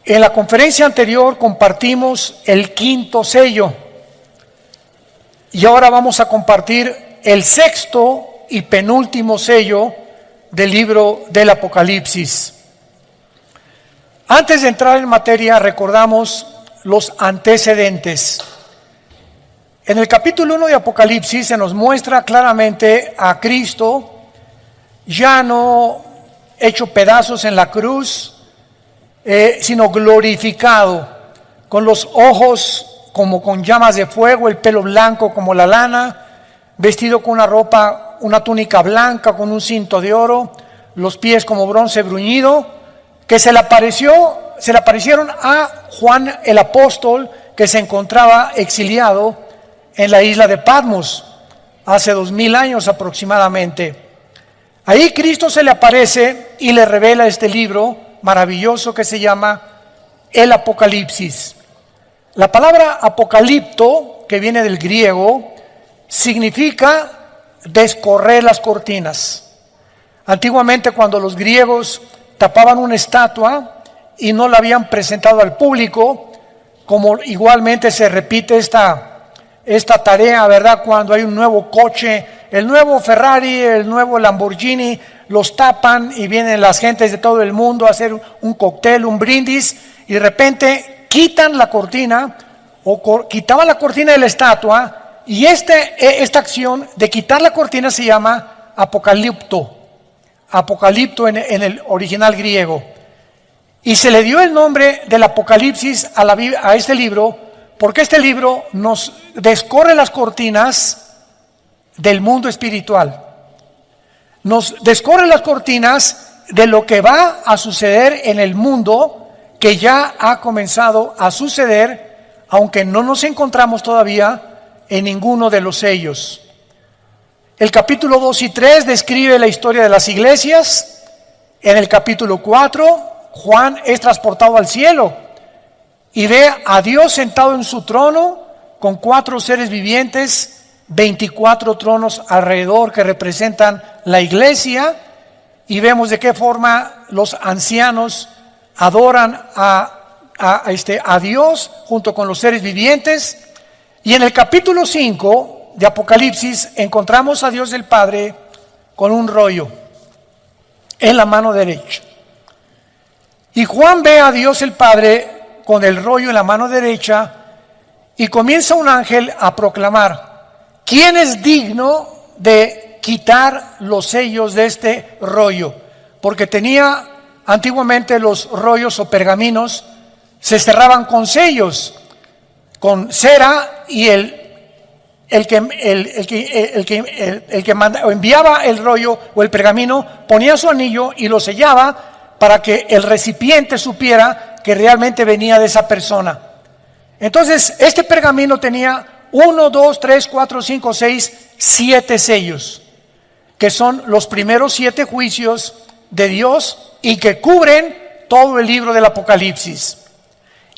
En la conferencia anterior compartimos el quinto sello y ahora vamos a compartir el sexto y penúltimo sello del libro del Apocalipsis. Antes de entrar en materia, recordamos los antecedentes. En el capítulo 1 de Apocalipsis se nos muestra claramente a Cristo ya no hecho pedazos en la cruz, sino glorificado, con los ojos como con llamas de fuego, el pelo blanco como la lana, vestido con una ropa, una túnica blanca con un cinto de oro, los pies como bronce bruñido, que se le aparecieron a Juan el apóstol, que se encontraba exiliado en la isla de Patmos hace 2000 años aproximadamente. Ahí Cristo se le aparece y le revela este libro maravilloso que se llama el Apocalipsis. La palabra apocalipto, que viene del griego, significa descorrer las cortinas. Antiguamente, cuando los griegos tapaban una estatua y no la habían presentado al público, como igualmente se repite esta tarea, ¿verdad? Cuando hay un nuevo coche, el nuevo Ferrari, el nuevo Lamborghini, los tapan y vienen las gentes de todo el mundo a hacer un cóctel, un brindis, y de repente quitan la cortina o quitaban la cortina de la estatua, y esta acción de quitar la cortina se llama apocalipto en el original griego. Y se le dio el nombre del Apocalipsis a este libro porque este libro nos descorre las cortinas del mundo espiritual. Nos descorre las cortinas de lo que va a suceder en el mundo, que ya ha comenzado a suceder, aunque no nos encontramos todavía en ninguno de los sellos. El capítulo 2 y 3 describe la historia de las iglesias. En el capítulo 4, Juan es transportado al cielo y ve a Dios sentado en su trono con 4 seres vivientes, 24 tronos alrededor que representan la iglesia, y vemos de qué forma los ancianos adoran a Dios junto con los seres vivientes. Y en el capítulo 5 de Apocalipsis encontramos a Dios el Padre con un rollo en la mano derecha. Y Juan ve a Dios el Padre con el rollo en la mano derecha y comienza un ángel a proclamar: ¿quién es digno de quitar los sellos de este rollo? Porque tenía antiguamente los rollos o pergaminos, se cerraban con sellos, con cera, y el que enviaba el rollo o el pergamino ponía su anillo y lo sellaba para que el recipiente supiera que realmente venía de esa persona. Entonces, este pergamino tenía 1, 2, 3, 4, 5, 6, 7 sellos, que son los primeros 7 juicios de Dios y que cubren todo el libro del Apocalipsis.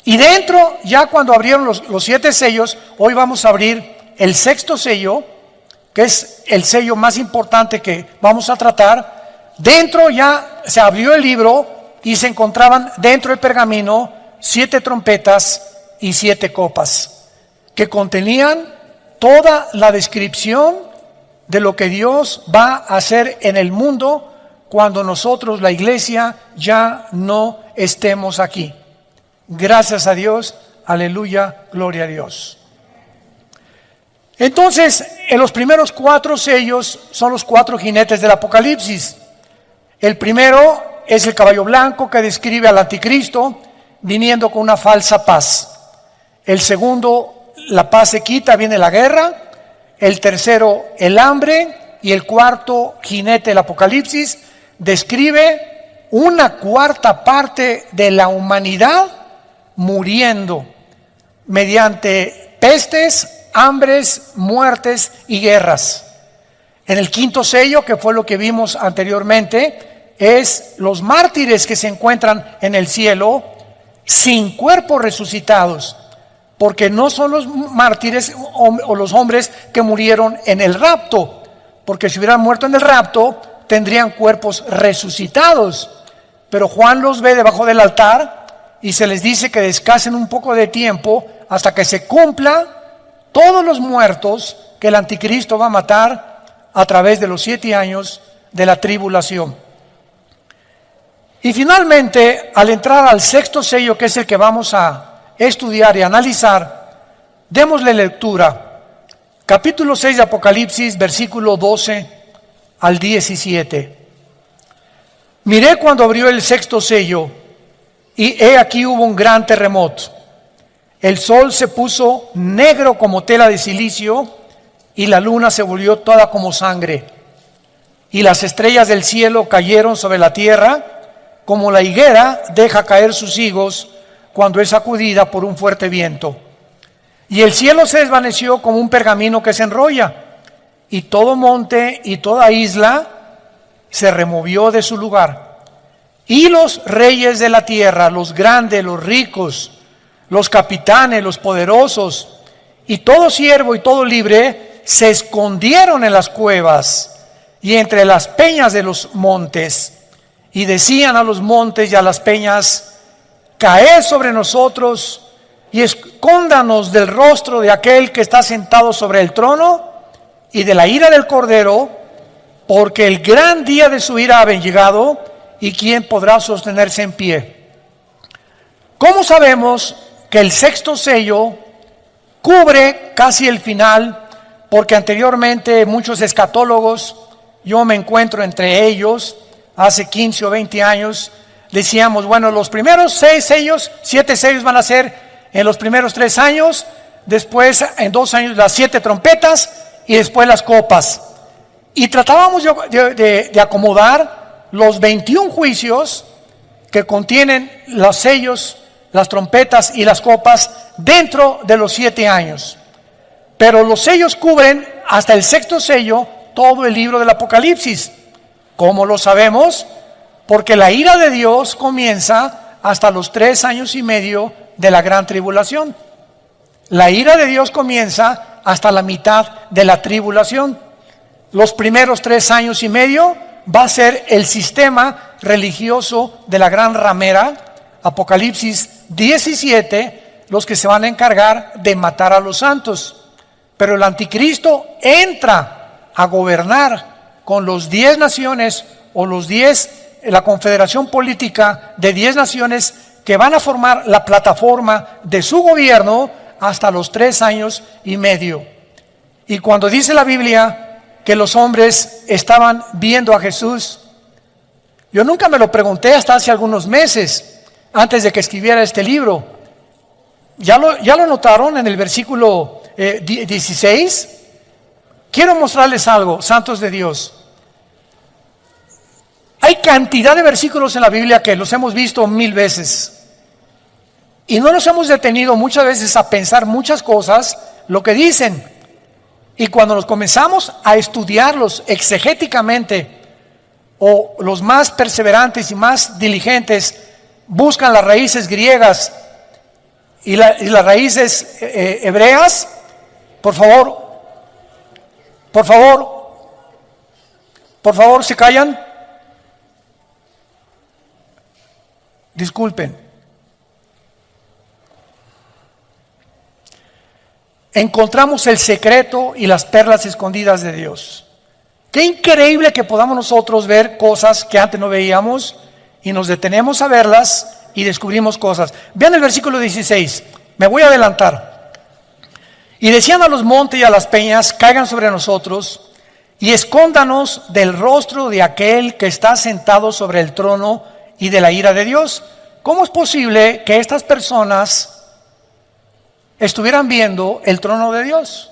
Y dentro, ya cuando abrieron los 7 sellos, hoy vamos a abrir el sexto sello, que es el sello más importante que vamos a tratar. Dentro ya se abrió el libro y se encontraban dentro del pergamino 7 trompetas y 7 copas, que contenían toda la descripción de lo que Dios va a hacer en el mundo cuando nosotros, la iglesia, ya no estemos aquí. Gracias a Dios, aleluya, gloria a Dios. Entonces, en los primeros 4 sellos son los 4 jinetes del Apocalipsis. El primero es el caballo blanco, que describe al anticristo viniendo con una falsa paz. El segundo, la paz se quita, viene la guerra. El tercero, el hambre. Y el cuarto jinete del Apocalipsis describe una cuarta parte de la humanidad muriendo mediante pestes, hambres, muertes y guerras. En el quinto sello, que fue lo que vimos anteriormente, es los mártires que se encuentran en el cielo sin cuerpos resucitados, porque no son los mártires o los hombres que murieron en el rapto, porque si hubieran muerto en el rapto tendrían cuerpos resucitados, pero Juan los ve debajo del altar y se les dice que descansen un poco de tiempo hasta que se cumpla todos los muertos que el anticristo va a matar a través de los 7 años de la tribulación. Y finalmente, al entrar al 6º sello, que es el que vamos a estudiar y analizar, démosle lectura. Capítulo 6 de Apocalipsis, versículo 12 al 17. Miré cuando abrió el 6º sello, y he aquí hubo un gran terremoto. El sol se puso negro como tela de silicio, y la luna se volvió toda como sangre. Y las estrellas del cielo cayeron sobre la tierra, como la higuera deja caer sus higos cuando es sacudida por un fuerte viento. Y el cielo se desvaneció como un pergamino que se enrolla, y todo monte y toda isla se removió de su lugar. Y los reyes de la tierra, los grandes, los ricos, los capitanes, los poderosos, y todo siervo y todo libre, se escondieron en las cuevas y entre las peñas de los montes, y decían a los montes y a las peñas: caed sobre nosotros y escóndanos del rostro de aquel que está sentado sobre el trono y de la ira del Cordero, porque el gran día de su ira ha llegado, y quién podrá sostenerse en pie. ¿Cómo sabemos que el 6º sello cubre casi el final? Porque anteriormente muchos escatólogos, yo me encuentro entre ellos, hace 15 o 20 años, decíamos, bueno, los primeros 6 sellos, 7 sellos van a ser en los primeros 3 años, después en 2 años las 7 trompetas y después las copas. Y tratábamos de acomodar los 21 juicios que contienen los sellos, las trompetas y las copas dentro de los 7 años. Pero los sellos cubren hasta el 6º sello todo el libro del Apocalipsis. ¿Cómo lo sabemos? Porque la ira de Dios comienza hasta los 3 años y medio de la gran tribulación. La ira de Dios comienza hasta la mitad de la tribulación. Los primeros 3 años y medio va a ser el sistema religioso de la gran ramera, Apocalipsis 17, los que se van a encargar de matar a los santos. Pero el anticristo entra a gobernar con los 10 naciones o los 10, la confederación política de 10 naciones que van a formar la plataforma de su gobierno hasta los 3 años y medio. Y cuando dice la Biblia que los hombres estaban viendo a Jesús, yo nunca me lo pregunté hasta hace algunos meses, antes de que escribiera este libro. ¿Ya lo notaron en el versículo 16? Quiero mostrarles algo, santos de Dios. Hay cantidad de versículos en la Biblia que los hemos visto 1000 veces. Y no nos hemos detenido muchas veces a pensar muchas cosas, lo que dicen. Y cuando nos comenzamos a estudiarlos exegéticamente, o los más perseverantes y más diligentes buscan las raíces griegas y las raíces hebreas, por favor, ¿se callan? Disculpen. Encontramos el secreto y las perlas escondidas de Dios. Qué increíble que podamos nosotros ver cosas que antes no veíamos y nos detenemos a verlas y descubrimos cosas. Vean el versículo 16, me voy a adelantar. Y decían a los montes y a las peñas: caigan sobre nosotros y escóndanos del rostro de aquel que está sentado sobre el trono y de la ira de Dios. ¿Cómo es posible que estas personas estuvieran viendo el trono de Dios?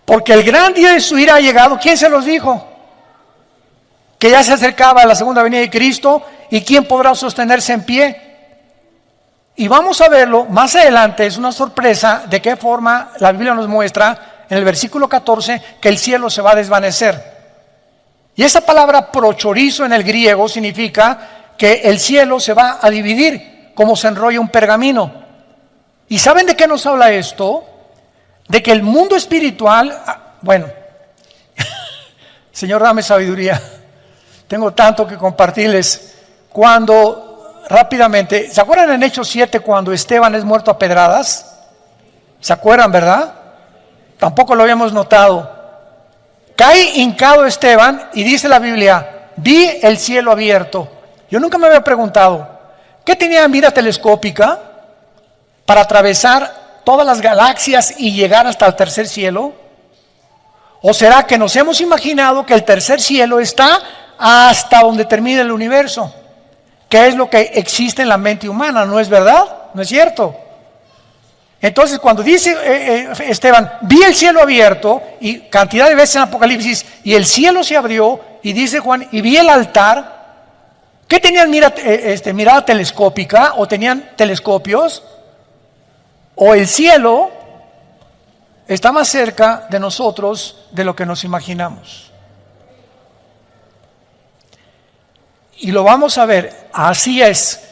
Porque el gran día de su ira ha llegado. ¿Quién se los dijo? Que ya se acercaba la segunda venida de Cristo, y quién podrá sostenerse en pie. Y vamos a verlo más adelante. Es una sorpresa de qué forma la Biblia nos muestra en el versículo 14 que el cielo se va a desvanecer. Y esa palabra prochorizo en el griego significa que el cielo se va a dividir como se enrolla un pergamino. ¿Y saben de qué nos habla esto? De que el mundo espiritual, bueno, Señor, dame sabiduría. Tengo tanto que compartirles. Cuando, rápidamente, ¿se acuerdan en Hechos 7 cuando Esteban es muerto a pedradas? ¿Se acuerdan, verdad? Tampoco lo habíamos notado. Cae hincado Esteban y dice la Biblia, vi el cielo abierto. Yo nunca me había preguntado, ¿qué tenía mira telescópica para atravesar todas las galaxias y llegar hasta el tercer cielo? ¿O será que nos hemos imaginado que el tercer cielo está hasta donde termina el universo? ¿Qué es lo que existe en la mente humana? ¿No es verdad? ¿No es cierto? Entonces cuando dice Esteban, vi el cielo abierto, y cantidad de veces en Apocalipsis, y el cielo se abrió, y dice Juan, y vi el altar. ¿Qué tenían mirada telescópica? ¿O tenían telescopios? ¿O el cielo está más cerca de nosotros de lo que nos imaginamos? Y lo vamos a ver, así es.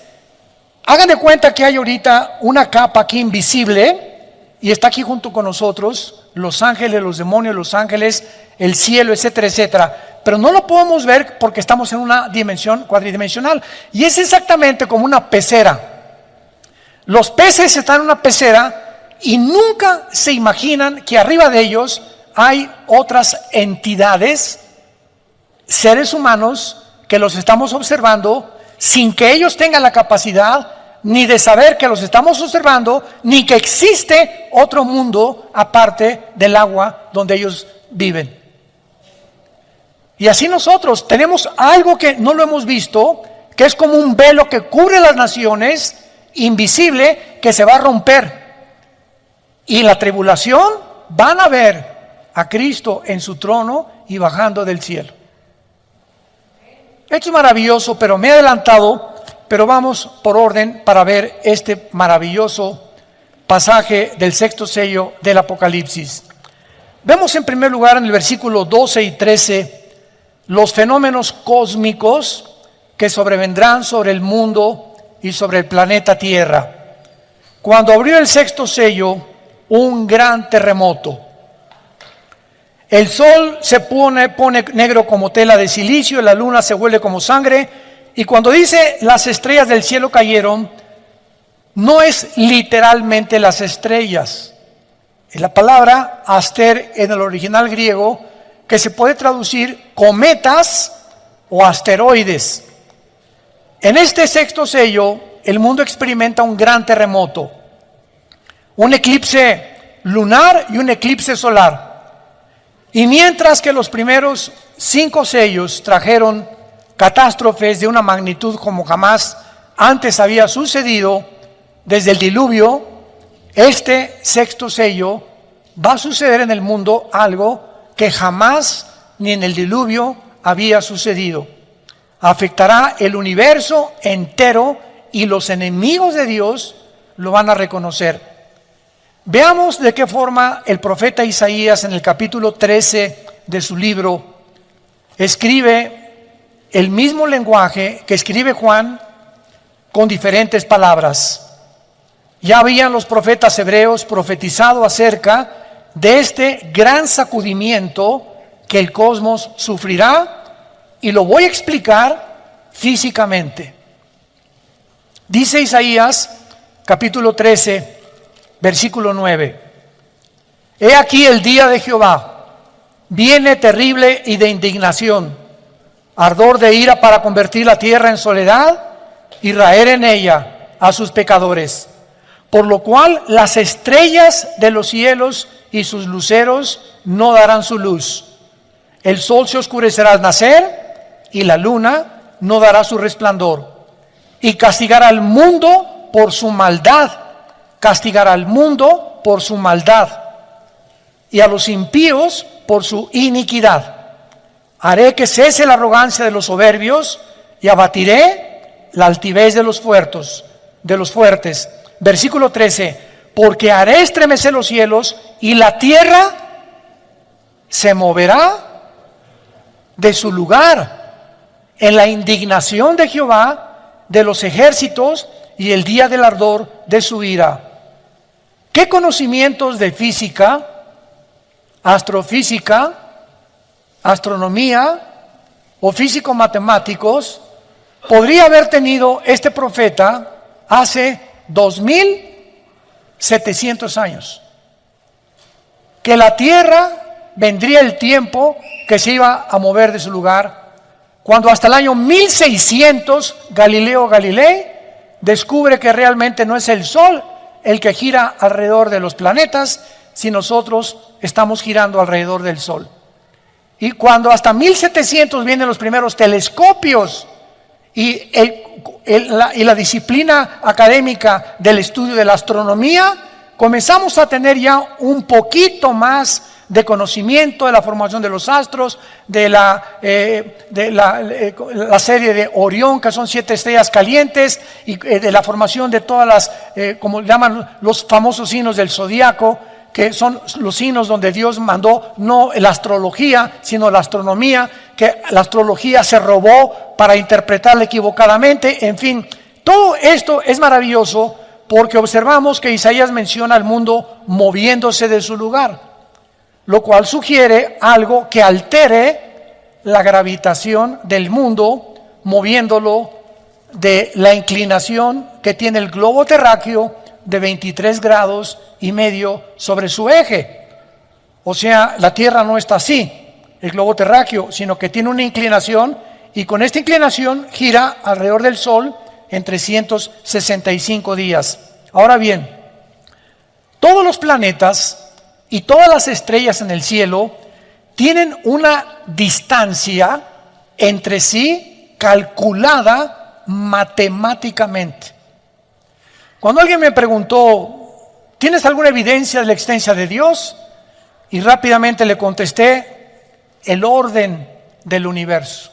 Hagan de cuenta que hay ahorita una capa aquí invisible y está aquí junto con nosotros, los ángeles, los demonios, los ángeles, el cielo, etcétera, etcétera. Pero no lo podemos ver porque estamos en una dimensión cuadridimensional. Y es exactamente como una pecera. Los peces están en una pecera y nunca se imaginan que arriba de ellos hay otras entidades, seres humanos, que los estamos observando sin que ellos tengan la capacidad ni de saber que los estamos observando, ni que existe otro mundo aparte del agua donde ellos viven. Y así nosotros tenemos algo que no lo hemos visto, que es como un velo que cubre las naciones, invisible, que se va a romper. Y en la tribulación van a ver a Cristo en su trono y bajando del cielo. Esto es maravilloso, pero me he adelantado, pero vamos por orden para ver este maravilloso pasaje del sexto sello del Apocalipsis. Vemos en primer lugar en el versículo 12 y 13 los fenómenos cósmicos que sobrevendrán sobre el mundo y sobre el planeta Tierra. Cuando abrió el sexto sello, un gran terremoto. El sol se pone negro como tela de silicio, la luna se vuelve como sangre, y cuando dice las estrellas del cielo cayeron, no es literalmente las estrellas. Es la palabra aster en el original griego, que se puede traducir cometas o asteroides. En este sexto sello, el mundo experimenta un gran terremoto, un eclipse lunar y un eclipse solar. Y mientras que los primeros 5 sellos trajeron catástrofes de una magnitud como jamás antes había sucedido desde el diluvio, este sexto sello va a suceder en el mundo algo que jamás ni en el diluvio había sucedido. Afectará el universo entero y los enemigos de Dios lo van a reconocer. Veamos de qué forma el profeta Isaías en el capítulo 13 de su libro escribe el mismo lenguaje que escribe Juan con diferentes palabras. Ya habían los profetas hebreos profetizado acerca de este gran sacudimiento que el cosmos sufrirá, y lo voy a explicar físicamente. Dice Isaías capítulo 13, versículo 9: He aquí el día de Jehová, viene terrible y de indignación, ardor de ira para convertir la tierra en soledad y raer en ella a sus pecadores. Por lo cual las estrellas de los cielos y sus luceros no darán su luz. El sol se oscurecerá al nacer y la luna no dará su resplandor. Y castigará al mundo por su maldad. Castigará al mundo por su maldad y a los impíos por su iniquidad. Haré que cese la arrogancia de los soberbios y abatiré la altivez de los fuertes. Versículo 13: Porque haré estremecer los cielos y la tierra se moverá de su lugar en la indignación de Jehová de los ejércitos y el día del ardor de su ira. ¿Qué conocimientos de física, astrofísica, astronomía o físicos matemáticos podría haber tenido este profeta hace 2700 años. Que la tierra vendría el tiempo que se iba a mover de su lugar, cuando hasta el año 1600 Galileo Galilei descubre que realmente no es el Sol el que gira alrededor de los planetas, si nosotros estamos girando alrededor del Sol. Y cuando hasta 1700 vienen los primeros telescopios y la disciplina académica del estudio de la astronomía, comenzamos a tener ya un poquito más de conocimiento de la formación de los astros, de la serie de Orión, que son 7 estrellas calientes, y de la formación de todas las, como llaman los famosos signos del zodiaco, que son los signos donde Dios mandó no la astrología, sino la astronomía, que la astrología se robó para interpretarla equivocadamente. En fin, todo esto es maravilloso porque observamos que Isaías menciona al mundo moviéndose de su lugar, lo cual sugiere algo que altere la gravitación del mundo, moviéndolo de la inclinación que tiene el globo terráqueo de 23 grados y medio sobre su eje. O sea, la Tierra no está así, el globo terráqueo, sino que tiene una inclinación, y con esta inclinación gira alrededor del Sol en 365 días. Ahora bien, todos los planetas y todas las estrellas en el cielo tienen una distancia entre sí calculada matemáticamente. Cuando alguien me preguntó, ¿tienes alguna evidencia de la existencia de Dios? Y rápidamente le contesté, el orden del universo.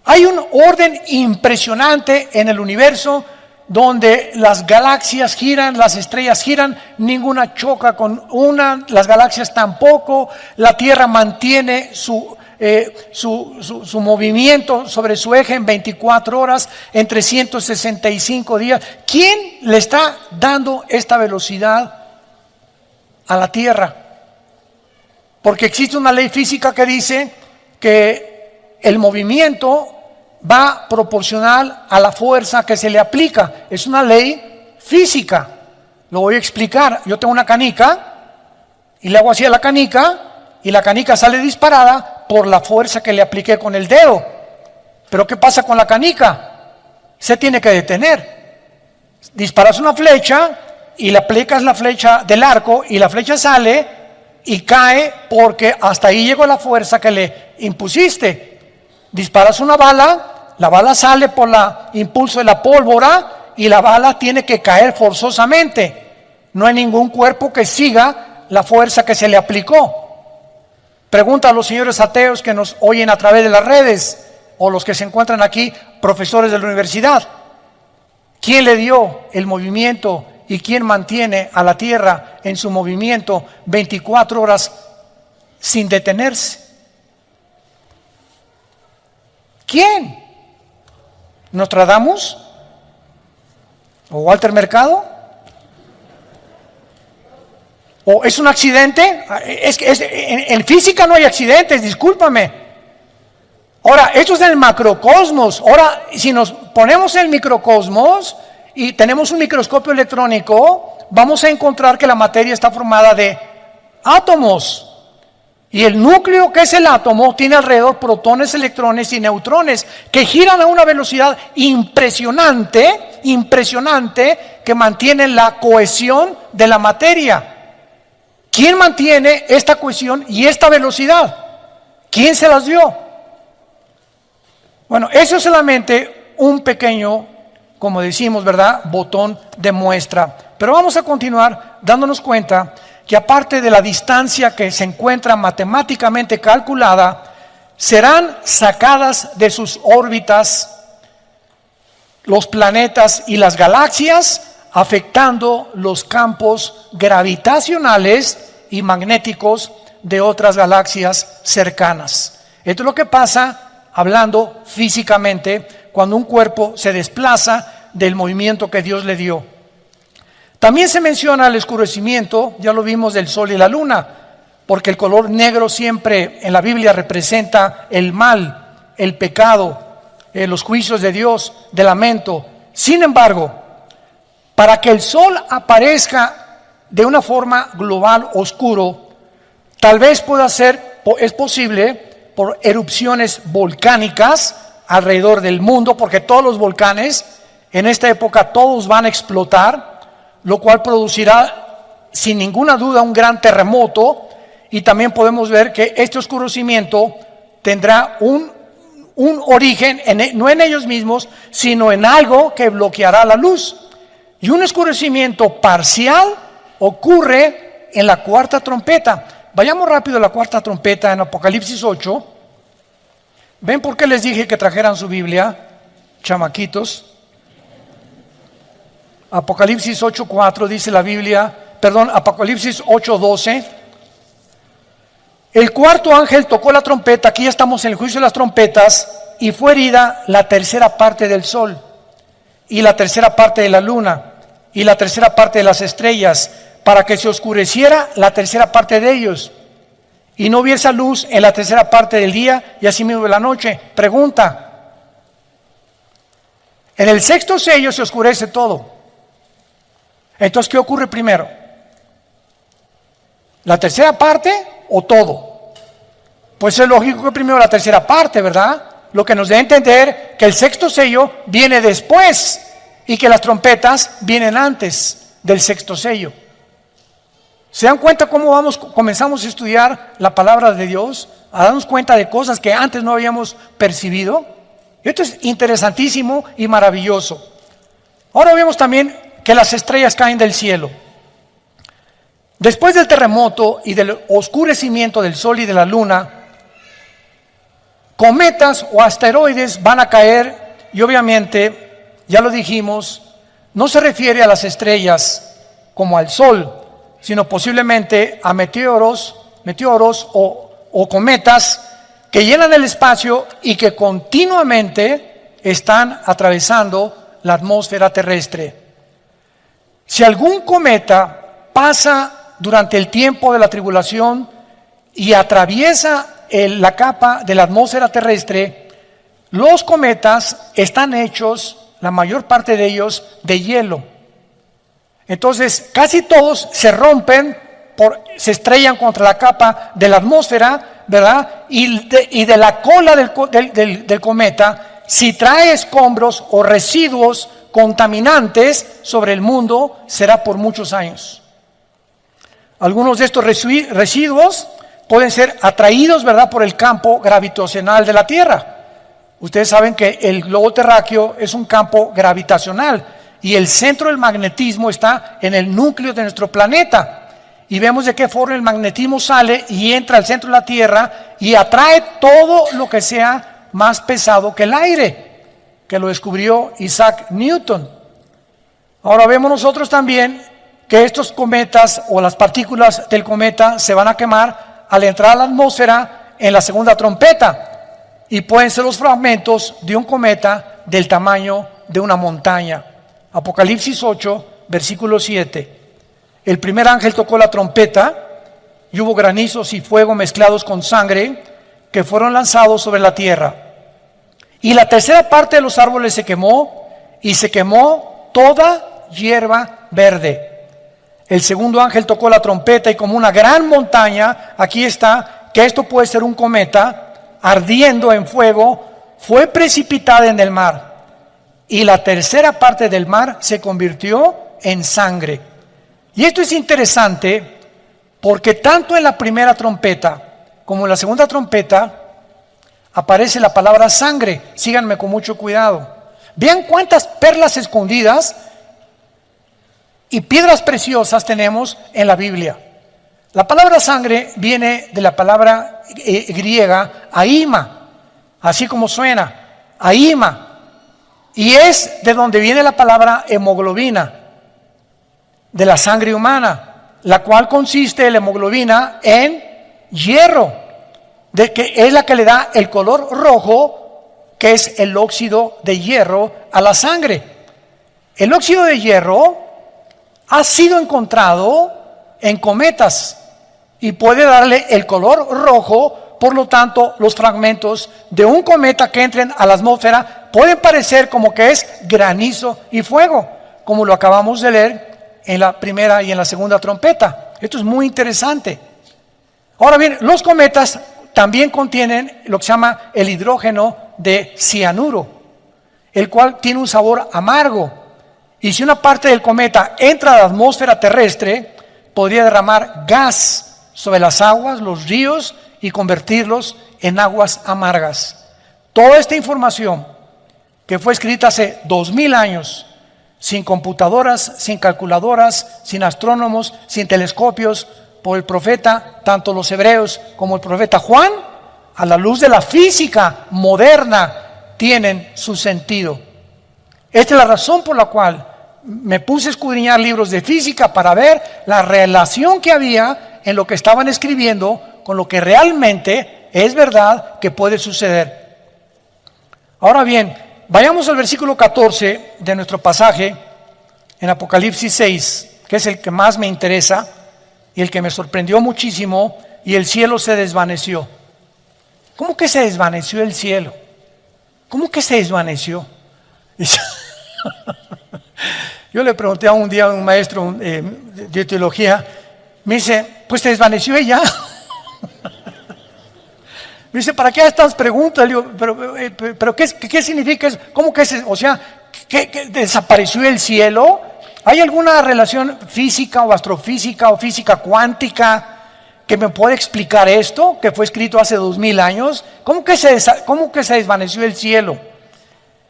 Hay un orden impresionante en el universo donde las galaxias giran, las estrellas giran, ninguna choca con una, las galaxias tampoco, la Tierra mantiene su movimiento sobre su eje en 24 horas, en 365 días. ¿Quién le está dando esta velocidad a la Tierra? Porque existe una ley física que dice que el movimiento va proporcional a la fuerza que se le aplica. Es una ley física. Lo voy a explicar. Yo tengo una canica y le hago así a la canica y la canica sale disparada por la fuerza que le apliqué con el dedo. Pero ¿qué pasa con la canica? Se tiene que detener. Disparas una flecha y le aplicas la flecha del arco y la flecha sale y cae porque hasta ahí llegó la fuerza que le impusiste. Disparas una bala, la bala sale por el impulso de la pólvora y la bala tiene que caer forzosamente. No hay ningún cuerpo que siga la fuerza que se le aplicó. Pregunta a los señores ateos que nos oyen a través de las redes o los que se encuentran aquí, profesores de la universidad. ¿Quién le dio el movimiento y quién mantiene a la Tierra en su movimiento 24 horas sin detenerse? ¿Quién? ¿Nostradamus? ¿O Walter Mercado? ¿O es un accidente? En física no hay accidentes, discúlpame. Ahora, esto es en el macrocosmos. Ahora, si nos ponemos en el microcosmos y tenemos un microscopio electrónico, vamos a encontrar que la materia está formada de átomos. Y el núcleo, que es el átomo, tiene alrededor protones, electrones y neutrones que giran a una velocidad impresionante, que mantienen la cohesión de la materia. ¿Quién mantiene esta cohesión y esta velocidad? ¿Quién se las dio? Bueno, eso es solamente un pequeño, como decimos, ¿verdad?, botón de muestra. Pero vamos a continuar dándonos cuenta que aparte de la distancia que se encuentra matemáticamente calculada, serán sacadas de sus órbitas los planetas y las galaxias, afectando los campos gravitacionales y magnéticos de otras galaxias cercanas. Esto es lo que pasa, hablando físicamente, cuando un cuerpo se desplaza del movimiento que Dios le dio. También se menciona el oscurecimiento, ya lo vimos, del sol y la luna, porque el color negro siempre en la Biblia representa el mal, el pecado, los juicios de Dios, de lamento. Sin embargo, para que el sol aparezca de una forma global oscuro, tal vez es posible por erupciones volcánicas alrededor del mundo, porque todos los volcanes en esta época todos van a explotar, lo cual producirá sin ninguna duda un gran terremoto. Y también podemos ver que este oscurecimiento tendrá un origen no en ellos mismos, sino en algo que bloqueará la luz. Y un oscurecimiento parcial ocurre en la cuarta trompeta. Vayamos rápido a la cuarta trompeta en Apocalipsis 8. ¿Ven por qué les dije que trajeran su Biblia, chamaquitos? Apocalipsis 8:4 dice la Biblia, Apocalipsis 8:12. El cuarto ángel tocó la trompeta, aquí ya estamos en el juicio de las trompetas, y fue herida la tercera parte del sol, y la tercera parte de la luna, y la tercera parte de las estrellas, para que se oscureciera la tercera parte de ellos, y no hubiese luz en la tercera parte del día, y asimismo de la noche. Pregunta: en el sexto sello se oscurece todo. Entonces, ¿qué ocurre primero? ¿La tercera parte o todo? Pues es lógico que primero la tercera parte, ¿verdad? Lo que nos da a entender que el sexto sello viene después y que las trompetas vienen antes del sexto sello. ¿Se dan cuenta cómo comenzamos a estudiar la palabra de Dios? A darnos cuenta de cosas que antes no habíamos percibido. Esto es interesantísimo y maravilloso. Ahora vemos también que las estrellas caen del cielo. Después del terremoto y del oscurecimiento del sol y de la luna, cometas o asteroides van a caer, y obviamente, ya lo dijimos, no se refiere a las estrellas como al sol, sino posiblemente a meteoros o cometas que llenan el espacio y que continuamente están atravesando la atmósfera terrestre. Si algún cometa pasa durante el tiempo de la tribulación y atraviesa la capa de la atmósfera terrestre, los cometas están hechos, la mayor parte de ellos, de hielo. Entonces, casi todos se rompen, se estrellan contra la capa de la atmósfera, ¿verdad? Y de la cola del cometa, si trae escombros o residuos contaminantes sobre el mundo, será por muchos años. Algunos de estos residuos pueden ser atraídos, ¿verdad?, por el campo gravitacional de la Tierra. Ustedes saben que el globo terráqueo es un campo gravitacional y el centro del magnetismo está en el núcleo de nuestro planeta. Y vemos de qué forma el magnetismo sale y entra al centro de la Tierra y atrae todo lo que sea más pesado que el aire, que lo descubrió Isaac Newton. Ahora vemos nosotros también que estos cometas o las partículas del cometa se van a quemar al entrar a la atmósfera en la segunda trompeta, y pueden ser los fragmentos de un cometa del tamaño de una montaña. Apocalipsis 8, versículo 7. El primer ángel tocó la trompeta y hubo granizos y fuego mezclados con sangre que fueron lanzados sobre la tierra. Y la tercera parte de los árboles se quemó, y se quemó toda hierba verde. El segundo ángel tocó la trompeta y como una gran montaña, aquí está, que esto puede ser un cometa, ardiendo en fuego, fue precipitada en el mar. Y la tercera parte del mar se convirtió en sangre. Y esto es interesante porque tanto en la primera trompeta como en la segunda trompeta aparece la palabra sangre. Síganme con mucho cuidado. Vean cuántas perlas escondidas y piedras preciosas tenemos en la Biblia. La palabra sangre viene de la palabra griega aima, así como suena, aima, y es de donde viene la palabra hemoglobina, de la sangre humana, la cual consiste la hemoglobina en hierro, de que es la que le da el color rojo, que es el óxido de hierro a la sangre. El óxido de hierro ha sido encontrado en cometas y puede darle el color rojo Por lo tanto, los fragmentos de un cometa que entren a la atmósfera pueden parecer como que es granizo y fuego, como lo acabamos de leer en la primera y en la segunda trompeta. Esto es muy interesante. Ahora bien, los cometas también contienen lo que se llama el hidrógeno de cianuro, el cual tiene un sabor amargo. Y si una parte del cometa entra a la atmósfera terrestre, podría derramar gas sobre las aguas, los ríos, y convertirlos en aguas amargas. Toda esta información que fue escrita hace 2000 años, sin computadoras, sin calculadoras, sin astrónomos, sin telescopios, por el profeta, tanto los hebreos como el profeta Juan, a la luz de la física moderna, tienen su sentido. Esta es la razón por la cual me puse a escudriñar libros de física para ver la relación que había en lo que estaban escribiendo con lo que realmente es verdad que puede suceder. Ahora bien, vayamos al versículo 14 de nuestro pasaje en Apocalipsis 6, que es el que más me interesa y el que me sorprendió muchísimo. Y el cielo se desvaneció. ¿Cómo que se desvaneció el cielo? ¿Cómo que se desvaneció? Yo le pregunté a un día a un maestro de teología, me dice, pues se desvaneció ella. Me dice, ¿para qué estas preguntas? Le digo, pero ¿qué significa eso? ¿Cómo que ¿qué desapareció el cielo? ¿Hay alguna relación física o astrofísica o física cuántica que me puede explicar esto, que fue escrito hace 2000 años? ¿Cómo que se desvaneció el cielo?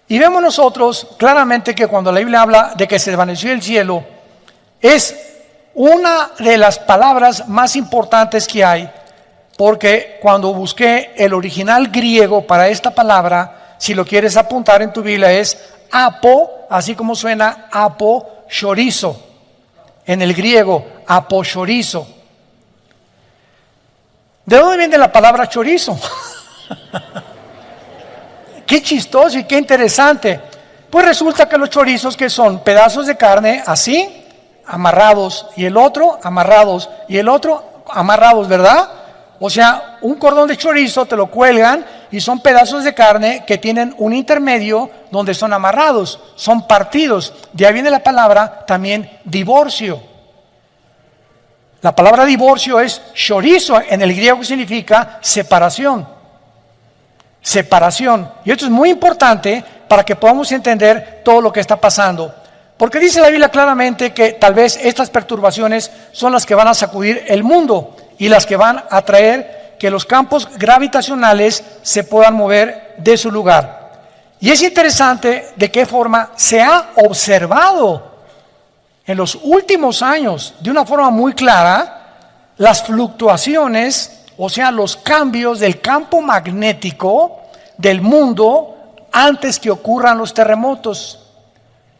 Y vemos nosotros claramente que cuando la Biblia habla de que se desvaneció el cielo, es una de las palabras más importantes que hay, porque cuando busqué el original griego para esta palabra, si lo quieres apuntar en tu Biblia, es apo, así como suena aposhorizo, en el griego, aposhorizo. ¿De dónde viene la palabra chorizo? Qué chistoso y qué interesante. Pues resulta que los chorizos, que son pedazos de carne así, amarrados, y el otro amarrados, y el otro amarrados, ¿verdad? O sea, un cordón de chorizo te lo cuelgan y son pedazos de carne que tienen un intermedio donde son amarrados, son partidos. De ahí viene la palabra también divorcio. La palabra divorcio es chorizo, en el griego, que significa separación. Separación. Y esto es muy importante para que podamos entender todo lo que está pasando. Porque dice la Biblia claramente que tal vez estas perturbaciones son las que van a sacudir el mundo y las que van a traer que los campos gravitacionales se puedan mover de su lugar. Y es interesante de qué forma se ha observado en los últimos años, de una forma muy clara, las fluctuaciones, o sea, los cambios del campo magnético del mundo antes que ocurran los terremotos,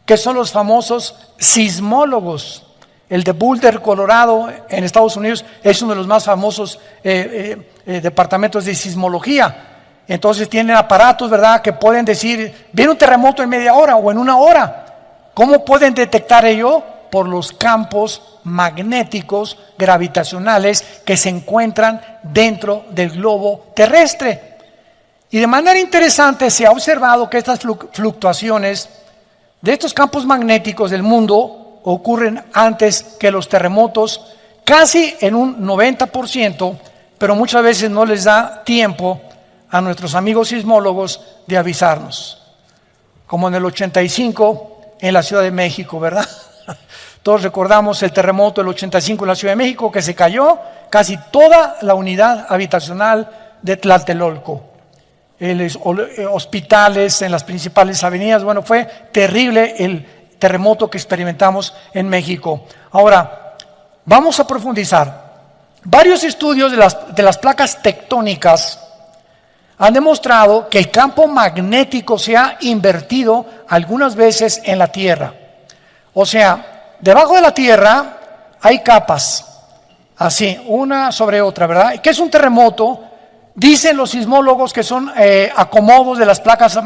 que son los famosos sismólogos. El de Boulder, Colorado, en Estados Unidos, es uno de los más famosos departamentos de sismología. Entonces tienen aparatos, ¿verdad?, que pueden decir, viene un terremoto en media hora o en una hora. ¿Cómo pueden detectar ello? Por los campos magnéticos gravitacionales que se encuentran dentro del globo terrestre. Y de manera interesante se ha observado que estas fluctuaciones de estos campos magnéticos del mundo ocurren antes que los terremotos, casi en un 90%, pero muchas veces no les da tiempo a nuestros amigos sismólogos de avisarnos. Como en el 85 en la Ciudad de México, ¿verdad? Todos recordamos el terremoto del 85 en la Ciudad de México, que se cayó casi toda la unidad habitacional de Tlatelolco. Hospitales en las principales avenidas. Bueno, fue terrible el terremoto que experimentamos en México. Ahora, vamos a profundizar. Varios estudios de las placas tectónicas han demostrado que el campo magnético se ha invertido algunas veces en la Tierra. O sea, debajo de la Tierra hay capas, así, una sobre otra, ¿verdad? ¿Qué es un terremoto? Dicen los sismólogos que son acomodos de las placas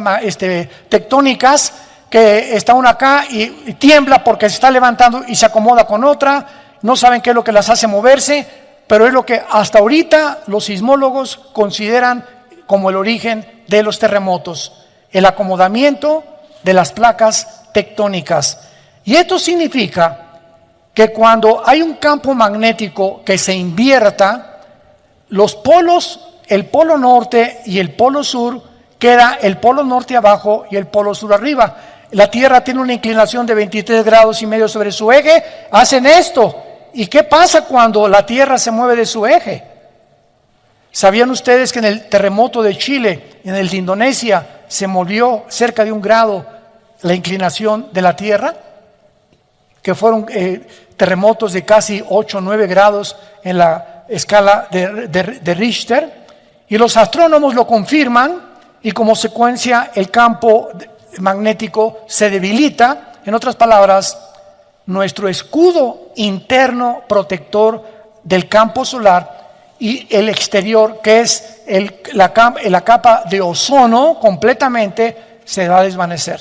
tectónicas, que está una acá y tiembla porque se está levantando y se acomoda con otra, no saben qué es lo que las hace moverse. pero es lo que hasta ahorita los sismólogos consideran como el origen de los terremotos, el acomodamiento de las placas tectónicas. Y esto significa que cuando hay un campo magnético que se invierta, los polos, el polo norte y el polo sur, queda el polo norte abajo y el polo sur arriba. La Tierra tiene una inclinación de 23 grados y medio sobre su eje, hacen esto. ¿Y qué pasa cuando la Tierra se mueve de su eje? ¿Sabían ustedes que en el terremoto de Chile, en el de Indonesia, se movió cerca de 1 grado la inclinación de la Tierra? Que fueron terremotos de casi 8 o 9 grados en la escala de Richter. Y los astrónomos lo confirman y como consecuencia el campo magnético se debilita. En otras palabras, nuestro escudo interno protector del campo solar y el exterior, que es la capa de ozono, completamente se va a desvanecer.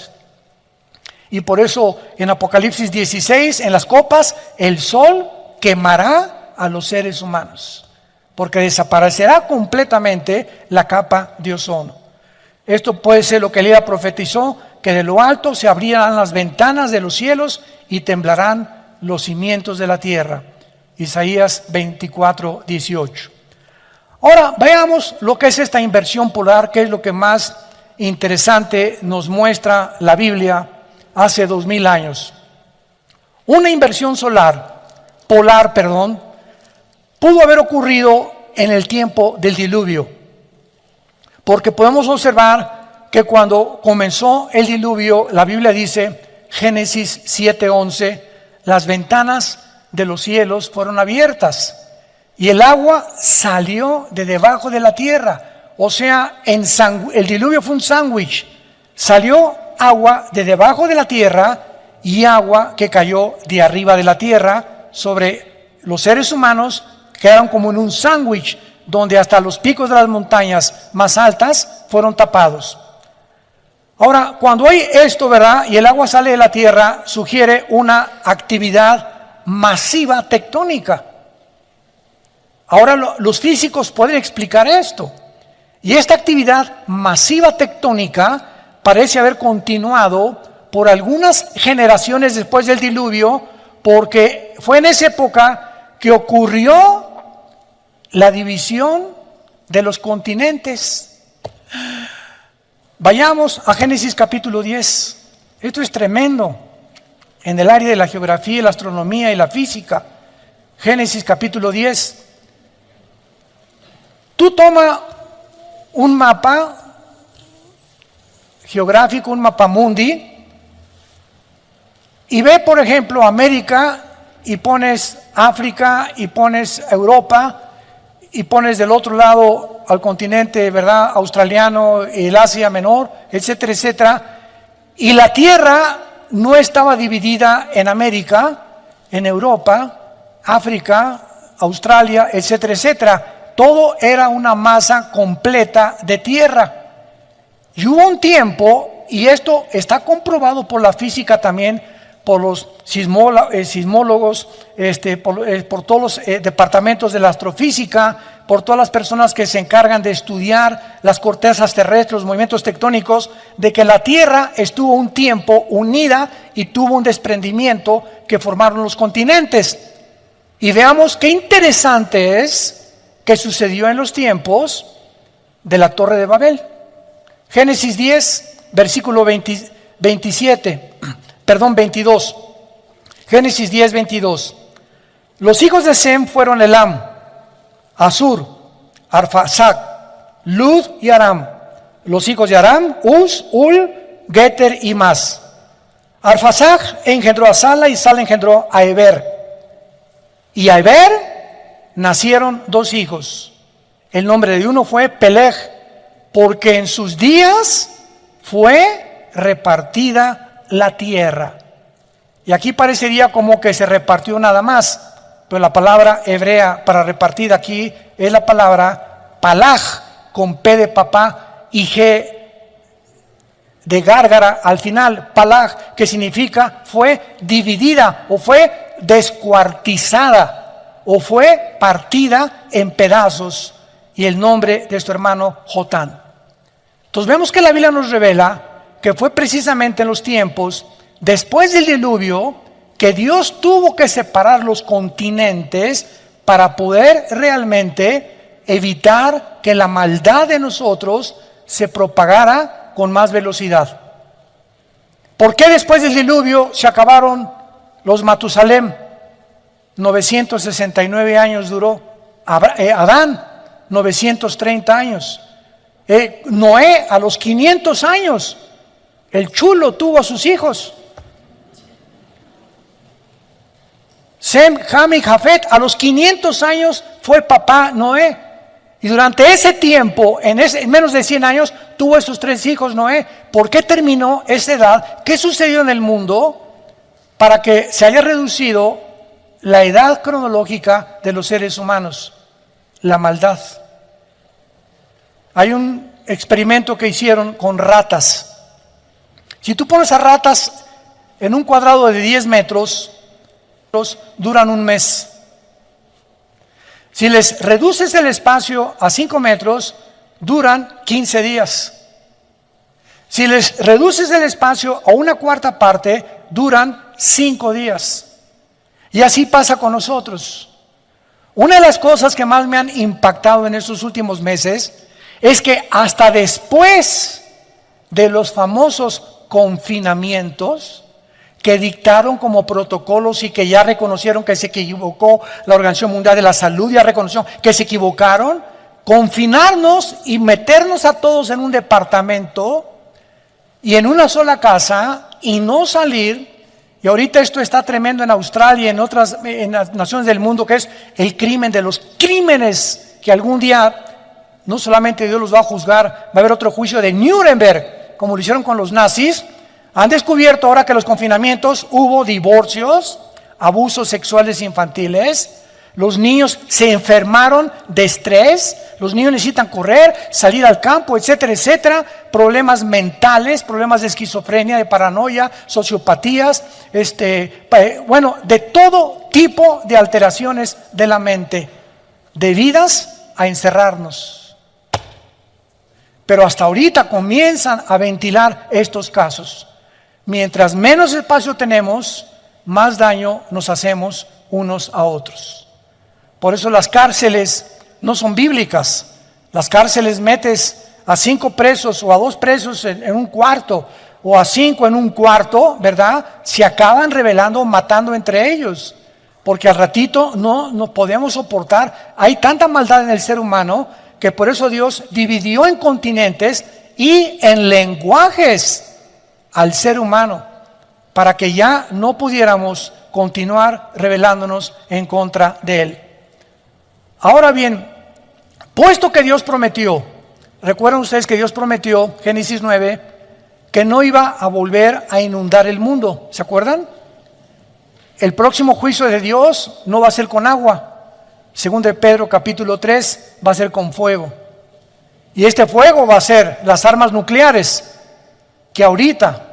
Y por eso en Apocalipsis 16, en las copas, el sol quemará a los seres humanos, porque desaparecerá completamente la capa de ozono. Esto puede ser lo que Elías profetizó, que de lo alto se abrirán las ventanas de los cielos y temblarán los cimientos de la tierra. Isaías 24, 18. Ahora veamos lo que es esta inversión polar, que es lo que más interesante nos muestra la Biblia hace 2000 años. Una inversión polar, pudo haber ocurrido en el tiempo del diluvio, porque podemos observar que cuando comenzó el diluvio, la Biblia dice, Génesis 7:11, las ventanas de los cielos fueron abiertas y el agua salió de debajo de la tierra. O sea, el diluvio fue un sándwich. Salió agua de debajo de la tierra y agua que cayó de arriba de la tierra sobre los seres humanos, quedaron como en un sándwich donde hasta los picos de las montañas más altas fueron tapados. Ahora, cuando hay esto, ¿verdad? Y el agua sale de la tierra, sugiere una actividad masiva tectónica. Ahora los físicos pueden explicar esto. Y esta actividad masiva tectónica parece haber continuado por algunas generaciones después del diluvio, porque fue en esa época que ocurrió la división de los continentes. Vayamos a Génesis capítulo 10. Esto es tremendo en el área de la geografía, la astronomía y la física. Génesis capítulo 10. Tú toma un mapa geográfico, un mapa mundi, y ve, por ejemplo, América, y pones África, y pones Europa, y pones del otro lado al continente, ¿verdad?, australiano, el Asia Menor, etcétera, etcétera. Y la Tierra no estaba dividida en América, en Europa, África, Australia, etcétera, etcétera. Todo era una masa completa de tierra. Y hubo un tiempo, y esto está comprobado por la física también, por los sismólogos, por todos los departamentos de la astrofísica, por todas las personas que se encargan de estudiar las cortezas terrestres, los movimientos tectónicos, de que la Tierra estuvo un tiempo unida y tuvo un desprendimiento que formaron los continentes. Y veamos qué interesante es que sucedió en los tiempos de la Torre de Babel. Génesis 10, versículo 22. Génesis 10, 22. Los hijos de Sem fueron Elam, Asur, Arfaxad, Lud y Aram. Los hijos de Aram, Uz, Ul, Geter y Mas. Arfaxad engendró a Sala y Sala engendró a Eber. Y a Eber nacieron 2 hijos. El nombre de uno fue Peleg, porque en sus días fue repartida la tierra. Y aquí parecería como que se repartió nada más, pero la palabra hebrea para repartir aquí es la palabra palag, con P de papá y G de gárgara al final. Palag, que significa fue dividida o fue descuartizada. o fue partida en pedazos, y el nombre de su hermano Jotán. Entonces vemos que la Biblia nos revela que fue precisamente en los tiempos después del diluvio que Dios tuvo que separar los continentes para poder realmente evitar que la maldad de nosotros se propagara con más velocidad. ¿Por qué después del diluvio se acabaron los Matusalem? 969 años duró. Adán, 930 años. Noé, a los 500 años. El chulo tuvo a sus hijos. Sem, Ham y Jafet, a los 500 años fue papá Noé. Y durante ese tiempo, en menos de 100 años, tuvo esos 3 hijos Noé. ¿Por qué terminó esa edad? ¿Qué sucedió en el mundo para que se haya reducido la edad cronológica de los seres humanos? La maldad. Hay un experimento que hicieron con ratas. Si tú pones a ratas en un cuadrado de 10 metros, duran un mes. Si les reduces el espacio a 5 metros, duran 15 días. Si les reduces el espacio a una cuarta parte, duran 5 días. Y así pasa con nosotros. Una de las cosas que más me han impactado en estos últimos meses es que hasta después de los famosos confinamientos que dictaron como protocolos y que ya reconocieron que se equivocó, la Organización Mundial de la Salud ya reconoció que se equivocaron, confinarnos y meternos a todos en un departamento y en una sola casa y no salir. Y ahorita esto está tremendo en Australia y en las naciones del mundo, que es el crimen de los crímenes, que algún día no solamente Dios los va a juzgar, va a haber otro juicio de Nuremberg, como lo hicieron con los nazis. Han descubierto ahora que en los confinamientos hubo divorcios, abusos sexuales infantiles, los niños se enfermaron de estrés, los niños necesitan correr, salir al campo, etcétera, etcétera, problemas mentales, problemas de esquizofrenia, de paranoia, sociopatías, de todo tipo de alteraciones de la mente, debidas a encerrarnos. Pero hasta ahorita comienzan a ventilar estos casos. Mientras menos espacio tenemos, más daño nos hacemos unos a otros. Por eso las cárceles no son bíblicas. Las cárceles metes a 5 presos o a 2 presos en un cuarto, o a 5 en un cuarto, ¿verdad? Se acaban rebelando, matando entre ellos. Porque al ratito no podemos soportar. Hay tanta maldad en el ser humano que por eso Dios dividió en continentes y en lenguajes al ser humano, para que ya no pudiéramos continuar rebelándonos en contra de Él. Ahora bien, puesto que Dios prometió, recuerdan ustedes que Dios prometió, Génesis 9, que no iba a volver a inundar el mundo, ¿se acuerdan? El próximo juicio de Dios no va a ser con agua, según de Pedro capítulo 3, va a ser con fuego. Y este fuego va a ser las armas nucleares que ahorita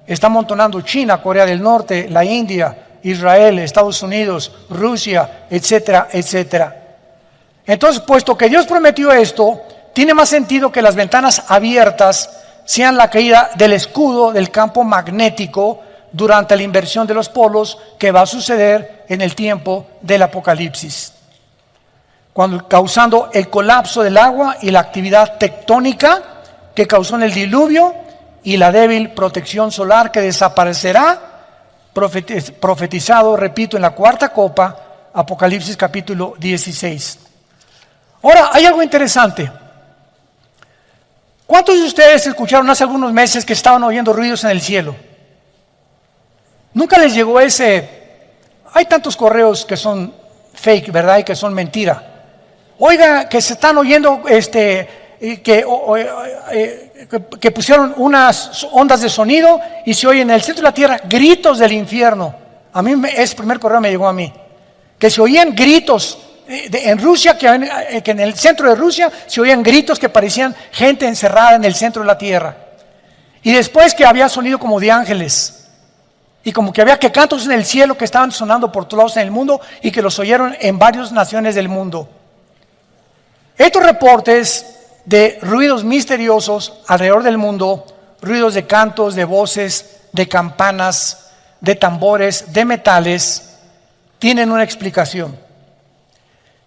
está amontonando China, Corea del Norte, la India, Israel, Estados Unidos, Rusia, etcétera, etcétera. Entonces, puesto que Dios prometió esto, tiene más sentido que las ventanas abiertas sean la caída del escudo del campo magnético durante la inversión de los polos que va a suceder en el tiempo del Apocalipsis, causando el colapso del agua y la actividad tectónica que causó en el diluvio y la débil protección solar que desaparecerá, profetizado, repito, en la 4ª copa, Apocalipsis capítulo 16. Ahora, hay algo interesante. ¿Cuántos de ustedes escucharon hace algunos meses que estaban oyendo ruidos en el cielo? Nunca les llegó hay tantos correos que son fake, ¿verdad? Y que son mentira. Oiga, que se están oyendo, que pusieron unas ondas de sonido y se oye en el centro de la tierra gritos del infierno. A mí ese primer correo me llegó a mí, que se oían gritos en Rusia, que en el centro de Rusia se oían gritos que parecían gente encerrada en el centro de la tierra. Y después que había sonido como de ángeles. y como que había que cantos en el cielo que estaban sonando por todos lados en el mundo y que los oyeron en varias naciones del mundo. Estos reportes de ruidos misteriosos alrededor del mundo, ruidos de cantos, de voces, de campanas, de tambores, de metales, tienen una explicación.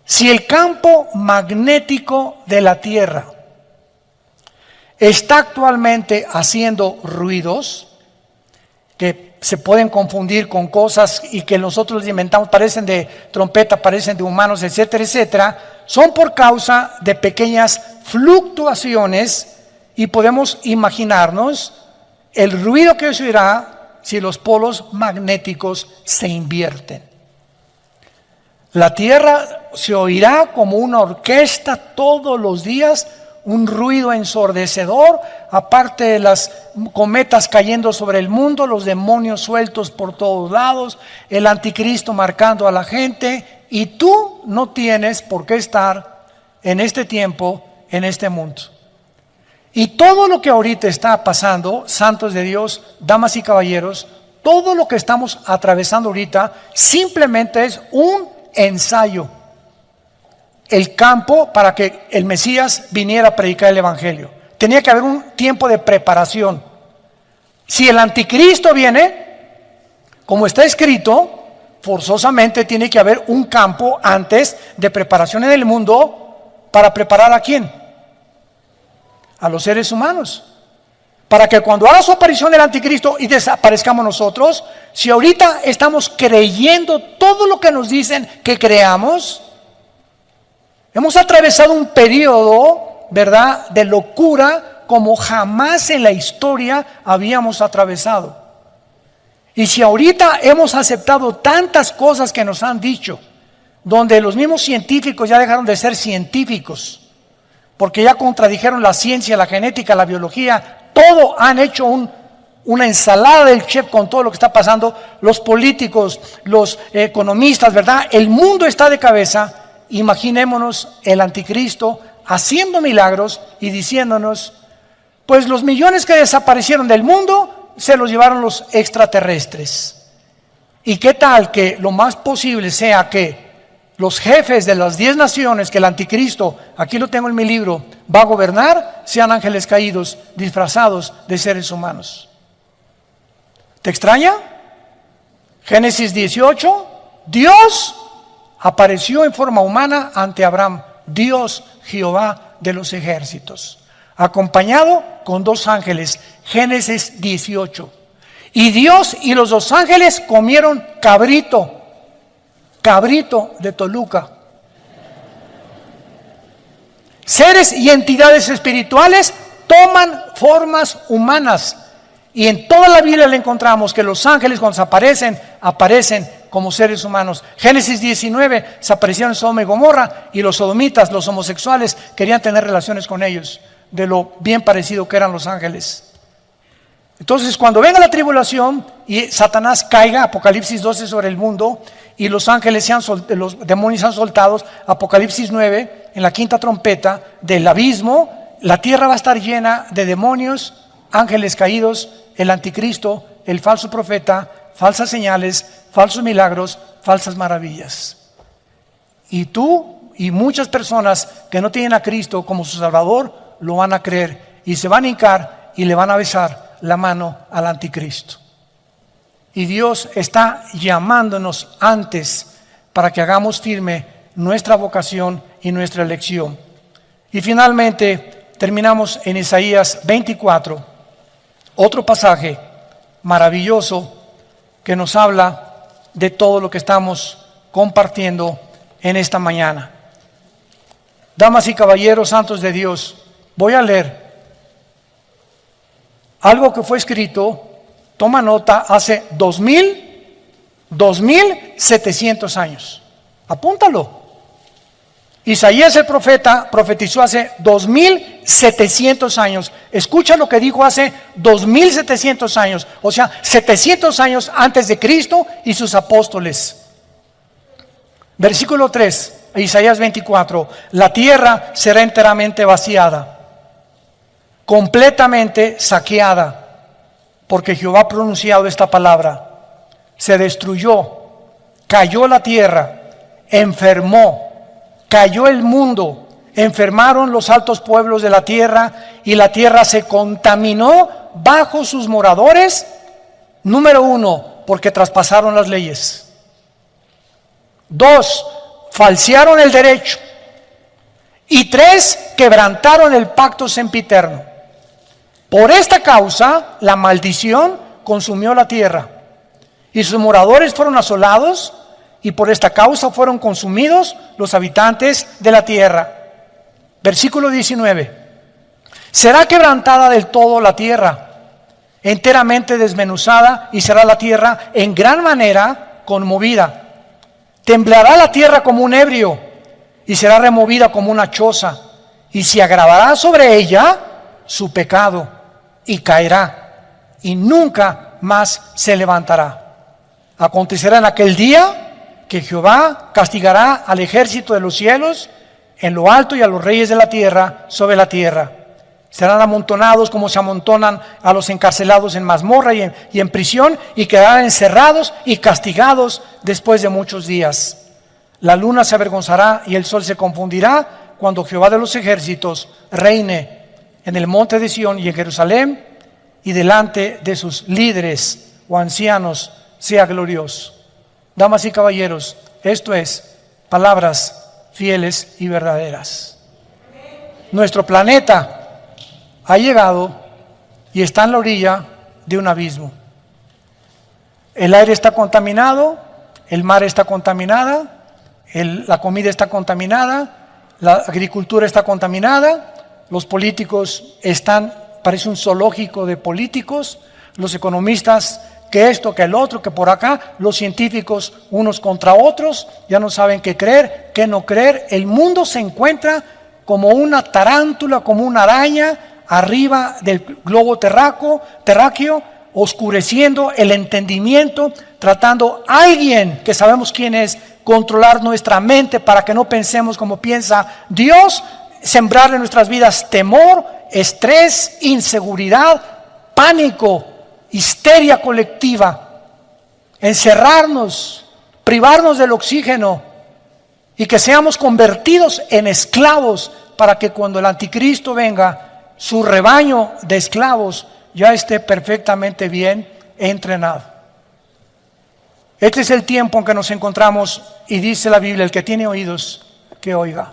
Si el campo magnético de la Tierra está actualmente haciendo ruidos que se pueden confundir con cosas y que nosotros inventamos, parecen de trompeta, parecen de humanos, etcétera, etcétera, son por causa de pequeñas fluctuaciones y podemos imaginarnos el ruido que se oirá si los polos magnéticos se invierten. La Tierra se oirá como una orquesta todos los días, un ruido ensordecedor, aparte de las cometas cayendo sobre el mundo, los demonios sueltos por todos lados, el anticristo marcando a la gente, y tú no tienes por qué estar en este tiempo, en este mundo. Y todo lo que ahorita está pasando, santos de Dios, damas y caballeros, todo lo que estamos atravesando ahorita simplemente es un ensayo. El campo para que el Mesías viniera a predicar el Evangelio. Tenía que haber un tiempo de preparación. Si el anticristo viene, como está escrito, forzosamente tiene que haber un campo antes de preparación en el mundo para preparar ¿a quién? A los seres humanos. Para que cuando haga su aparición el anticristo y desaparezcamos nosotros, si ahorita estamos creyendo todo lo que nos dicen que creamos, hemos atravesado un periodo, ¿verdad?, de locura como jamás en la historia habíamos atravesado. Y si ahorita hemos aceptado tantas cosas que nos han dicho, donde los mismos científicos ya dejaron de ser científicos, porque ya contradijeron la ciencia, la genética, la biología, todo han hecho una ensalada del chef con todo lo que está pasando, los políticos, los economistas, ¿verdad? El mundo está de cabeza. Imaginémonos el anticristo haciendo milagros y diciéndonos, pues los millones que desaparecieron del mundo se los llevaron los extraterrestres. ¿Y qué tal que lo más posible sea que los jefes de las 10 naciones que el anticristo, aquí lo tengo en mi libro, va a gobernar, sean ángeles caídos disfrazados de seres humanos? ¿Te extraña? Génesis 18, Dios apareció en forma humana ante Abraham, Dios Jehová de los ejércitos, acompañado con 2 ángeles, Génesis 18. Y Dios y los 2 ángeles comieron cabrito de Toluca. Seres y entidades espirituales toman formas humanas. Y en toda la Biblia le encontramos que los ángeles cuando aparecen como seres humanos. Génesis 19, se aparecieron Sodoma y Gomorra, y los sodomitas, los homosexuales, querían tener relaciones con ellos, de lo bien parecido que eran los ángeles. Entonces, cuando venga la tribulación y Satanás caiga, Apocalipsis 12 sobre el mundo, y los ángeles los demonios sean soltados, Apocalipsis 9, en la 5ª trompeta del abismo, la tierra va a estar llena de demonios, ángeles caídos, el anticristo, el falso profeta, falsas señales, falsos milagros, falsas maravillas. Y tú y muchas personas que no tienen a Cristo como su Salvador, lo van a creer y se van a hincar y le van a besar la mano al anticristo. Y Dios está llamándonos antes para que hagamos firme nuestra vocación y nuestra elección. Y finalmente terminamos en Isaías 24, otro pasaje maravilloso que nos habla de todo lo que estamos compartiendo en esta mañana. Damas y caballeros santos de Dios, voy a leer algo que fue escrito, toma nota, hace 2700 años. Apúntalo. Isaías el profeta profetizó hace 2700 años. Escucha lo que dijo hace 2700 años, o sea, 700 años antes de Cristo y sus apóstoles. Versículo 3, Isaías 24: la tierra será enteramente vaciada, completamente saqueada, porque Jehová ha pronunciado esta palabra. se destruyó, cayó la tierra, enfermó, cayó el mundo, enfermaron los altos pueblos de la tierra y la tierra se contaminó bajo sus moradores. Número 1, porque traspasaron las leyes. 2, falsearon el derecho. Y 3, quebrantaron el pacto sempiterno. Por esta causa, la maldición consumió la tierra y sus moradores fueron asolados, y por esta causa fueron consumidos los habitantes de la tierra. Versículo 19. Será quebrantada del todo la tierra, enteramente desmenuzada, y será la tierra en gran manera conmovida. Temblará la tierra como un ebrio, y será removida como una choza, y se agravará sobre ella su pecado, y caerá, y nunca más se levantará. Acontecerá en aquel día que Jehová castigará al ejército de los cielos en lo alto y a los reyes de la tierra sobre la tierra. Serán amontonados como se amontonan a los encarcelados en mazmorra y en prisión, y quedarán encerrados y castigados después de muchos días. La luna se avergonzará y el sol se confundirá cuando Jehová de los ejércitos reine en el monte de Sión y en Jerusalén, y delante de sus líderes o ancianos sea glorioso. Damas y caballeros, esto es palabras fieles y verdaderas. Nuestro planeta ha llegado y está en la orilla de un abismo. El aire está contaminado, el mar está contaminada, la comida está contaminada, la agricultura está contaminada, los políticos están, parece un zoológico de políticos, los economistas que esto, que el otro, que por acá, los científicos unos contra otros, ya no saben qué creer, qué no creer. El mundo se encuentra como una tarántula, como una araña arriba del globo terráqueo, oscureciendo el entendimiento, tratando a alguien que sabemos quién es, controlar nuestra mente para que no pensemos como piensa Dios, sembrar en nuestras vidas temor, estrés, inseguridad, pánico, histeria colectiva, encerrarnos, privarnos del oxígeno y que seamos convertidos en esclavos para que cuando el anticristo venga, su rebaño de esclavos ya esté perfectamente bien entrenado. Este es el tiempo en que nos encontramos, y dice la Biblia: el que tiene oídos, que oiga.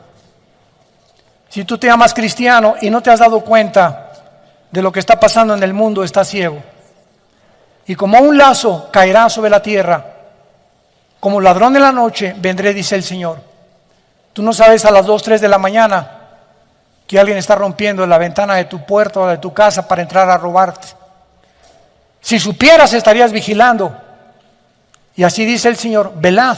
Si tú te llamas cristiano y no te has dado cuenta de lo que está pasando en el mundo, estás ciego. Y como un lazo caerá sobre la tierra, como ladrón de la noche vendré, dice el Señor. Tú no sabes a las 2, 3 de la mañana que alguien está rompiendo la ventana de tu puerta o de tu casa para entrar a robarte. Si supieras, estarías vigilando. Y así dice el Señor: velad,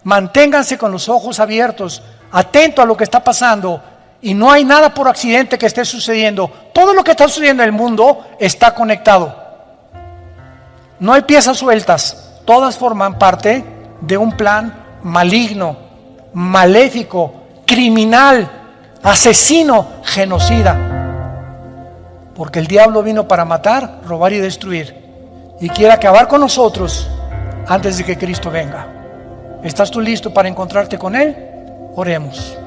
manténganse con los ojos abiertos, atento a lo que está pasando. Y no hay nada por accidente que esté sucediendo. Todo lo que está sucediendo en el mundo está conectado. No hay piezas sueltas, todas forman parte de un plan maligno, maléfico, criminal, asesino, genocida. Porque el diablo vino para matar, robar y destruir, y quiere acabar con nosotros antes de que Cristo venga. ¿Estás tú listo para encontrarte con Él? Oremos.